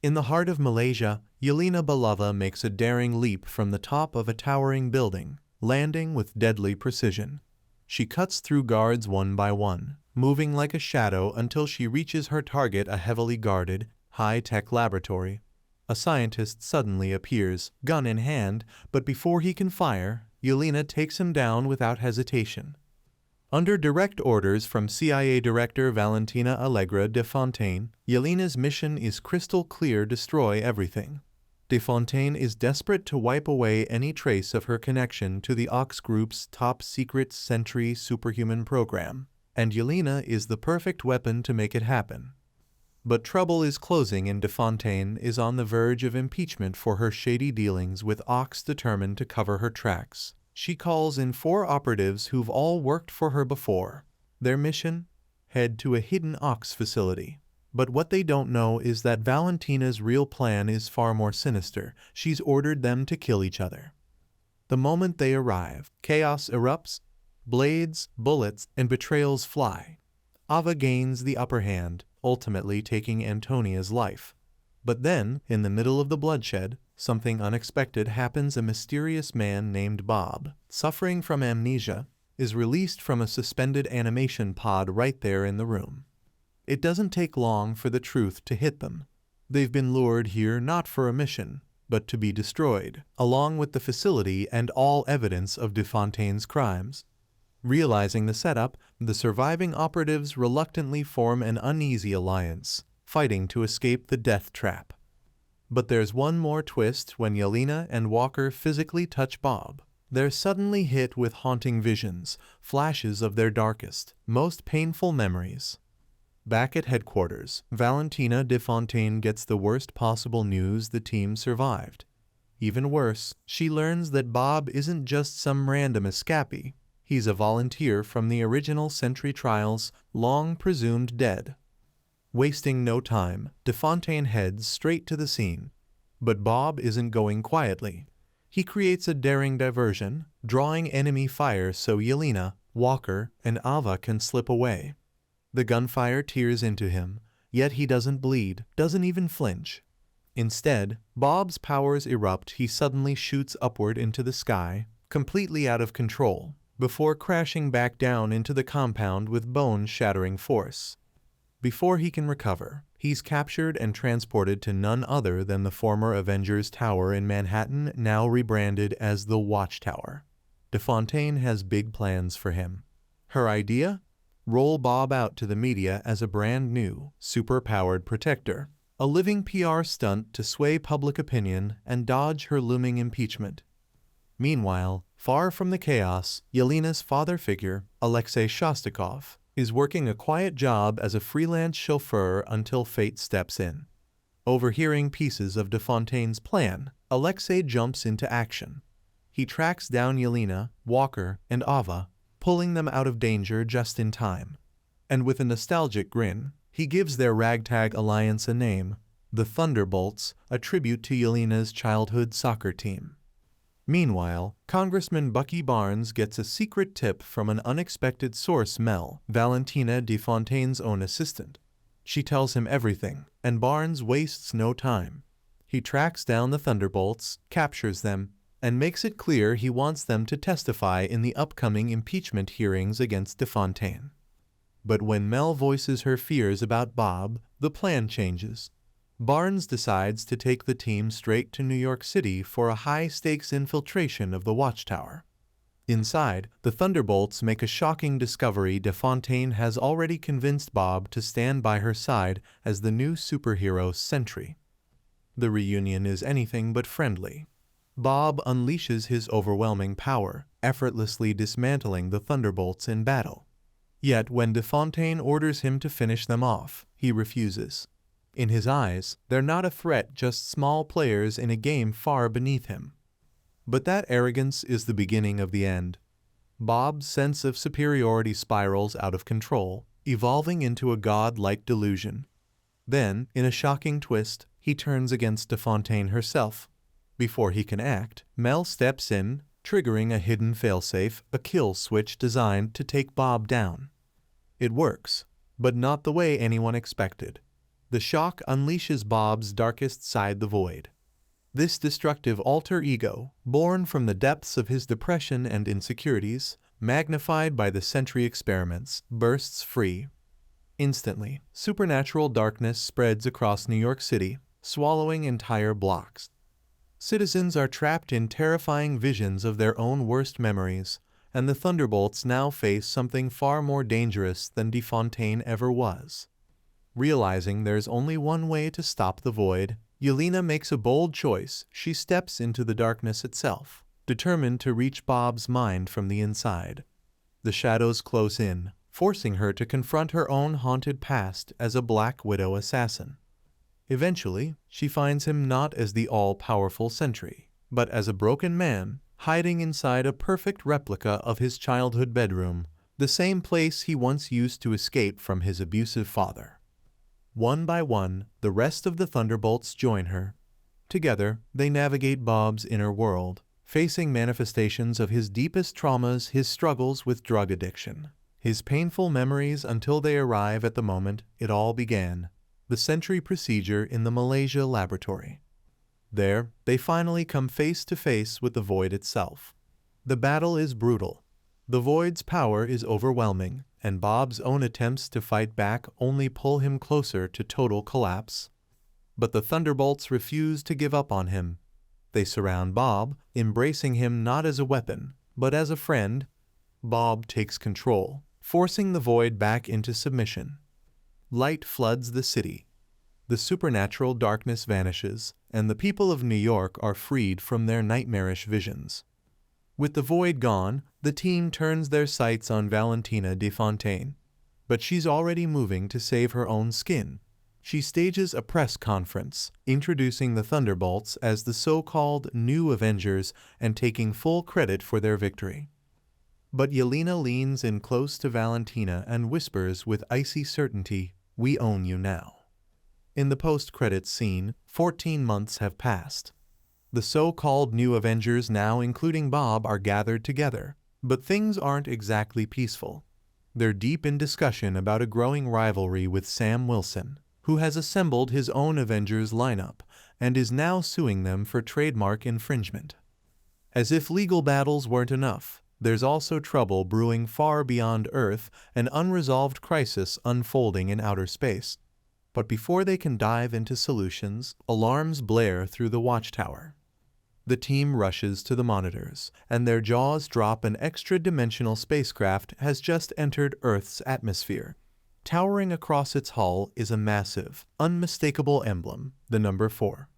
In the heart of Malaysia, Yelena Belova makes a daring leap from the top of a towering building, landing with deadly precision. She cuts through guards one by one, moving like a shadow until she reaches her target, a heavily guarded, high-tech laboratory. A scientist suddenly appears, gun in hand, but before he can fire, Yelena takes him down without hesitation. Under direct orders from CIA Director Valentina Allegra de Fontaine, Yelena's mission is crystal clear: destroy everything. De Fontaine is desperate to wipe away any trace of her connection to the Ox Group's top-secret Sentry superhuman program, and Yelena is the perfect weapon to make it happen. But trouble is closing, and de Fontaine is on the verge of impeachment for her shady dealings with Ox. Determined to cover her tracks, she calls in 4 operatives who've all worked for her before. Their mission? Head to a hidden Ox facility. But what they don't know is that Valentina's real plan is far more sinister. She's ordered them to kill each other. The moment they arrive, chaos erupts, blades, bullets, and betrayals fly. Ava gains the upper hand, ultimately taking Antonia's life. But then, in the middle of the bloodshed, something unexpected happens. A mysterious man named Bob, suffering from amnesia, is released from a suspended animation pod right there in the room. It doesn't take long for the truth to hit them. They've been lured here not for a mission, but to be destroyed, along with the facility and all evidence of de Fontaine's crimes. Realizing the setup, the surviving operatives reluctantly form an uneasy alliance, fighting to escape the death trap. But there's one more twist. When Yelena and Walker physically touch Bob, they're suddenly hit with haunting visions, flashes of their darkest, most painful memories. Back at headquarters, Valentina de Fontaine gets the worst possible news: the team survived. Even worse, she learns that Bob isn't just some random escapee. He's a volunteer from the original Sentry trials, long presumed dead. Wasting no time, de Fontaine heads straight to the scene. But Bob isn't going quietly. He creates a daring diversion, drawing enemy fire so Yelena, Walker, and Ava can slip away. The gunfire tears into him, yet he doesn't bleed, doesn't even flinch. Instead, Bob's powers erupt. He suddenly shoots upward into the sky, completely out of control, before crashing back down into the compound with bone-shattering force. Before he can recover, he's captured and transported to none other than the former Avengers Tower in Manhattan, now rebranded as the Watchtower. De Fontaine has big plans for him. Her idea? Roll Bob out to the media as a brand new, super-powered protector, a living PR stunt to sway public opinion and dodge her looming impeachment. Meanwhile, far from the chaos, Yelena's father figure, Alexei Shostakov, is working a quiet job as a freelance chauffeur until fate steps in. Overhearing pieces of de Fontaine's plan, Alexei jumps into action. He tracks down Yelena, Walker, and Ava, pulling them out of danger just in time. And with a nostalgic grin, he gives their ragtag alliance a name: the Thunderbolts, a tribute to Yelena's childhood soccer team. Meanwhile, Congressman Bucky Barnes gets a secret tip from an unexpected source: Mel, Valentina de Fontaine's own assistant. She tells him everything, and Barnes wastes no time. He tracks down the Thunderbolts, captures them, and makes it clear he wants them to testify in the upcoming impeachment hearings against de Fontaine. But when Mel voices her fears about Bob, the plan changes. Barnes decides to take the team straight to New York City for a high-stakes infiltration of the Watchtower. Inside, the Thunderbolts make a shocking discovery: de Fontaine has already convinced Bob to stand by her side as the new superhero Sentry. The reunion is anything but friendly. Bob unleashes his overwhelming power, effortlessly dismantling the Thunderbolts in battle. Yet when de Fontaine orders him to finish them off, he refuses. In his eyes, they're not a threat, just small players in a game far beneath him. But that arrogance is the beginning of the end. Bob's sense of superiority spirals out of control, evolving into a god-like delusion. Then, in a shocking twist, he turns against de Fontaine herself. Before he can act, Mel steps in, triggering a hidden failsafe, a kill switch designed to take Bob down. It works, but not the way anyone expected. The shock unleashes Bob's darkest side, the void. This destructive alter ego, born from the depths of his depression and insecurities, magnified by the Sentry experiments, bursts free. Instantly, supernatural darkness spreads across New York City, swallowing entire blocks. Citizens are trapped in terrifying visions of their own worst memories, and the Thunderbolts now face something far more dangerous than DeFontaine ever was. Realizing there's only one way to stop the void, Yelena makes a bold choice. She steps into the darkness itself, determined to reach Bob's mind from the inside. The shadows close in, forcing her to confront her own haunted past as a Black Widow assassin. Eventually, she finds him not as the all-powerful Sentry, but as a broken man, hiding inside a perfect replica of his childhood bedroom, the same place he once used to escape from his abusive father. One by one, the rest of the Thunderbolts join her. Together, they navigate Bob's inner world, facing manifestations of his deepest traumas, his struggles with drug addiction, his painful memories until they arrive at the moment it all began, the Sentry procedure in the Malaysia laboratory. There, they finally come face to face with the void itself. The battle is brutal. The void's power is overwhelming, and Bob's own attempts to fight back only pull him closer to total collapse. But the Thunderbolts refuse to give up on him. They surround Bob, embracing him not as a weapon, but as a friend. Bob takes control, forcing the void back into submission. Light floods the city. The supernatural darkness vanishes, and the people of New York are freed from their nightmarish visions. With the void gone, the team turns their sights on Valentina DeFontaine. But she's already moving to save her own skin. She stages a press conference, introducing the Thunderbolts as the so-called New Avengers and taking full credit for their victory. But Yelena leans in close to Valentina and whispers with icy certainty, "We own you now." In the post-credits scene, 14 months have passed. The so-called New Avengers, now including Bob, are gathered together, but things aren't exactly peaceful. They're deep in discussion about a growing rivalry with Sam Wilson, who has assembled his own Avengers lineup and is now suing them for trademark infringement. As if legal battles weren't enough, there's also trouble brewing far beyond Earth, an unresolved crisis unfolding in outer space. But before they can dive into solutions, alarms blare through the watchtower. The team rushes to the monitors, and their jaws drop. An extra-dimensional spacecraft has just entered Earth's atmosphere. Towering across its hull is a massive, unmistakable emblem, the number 4.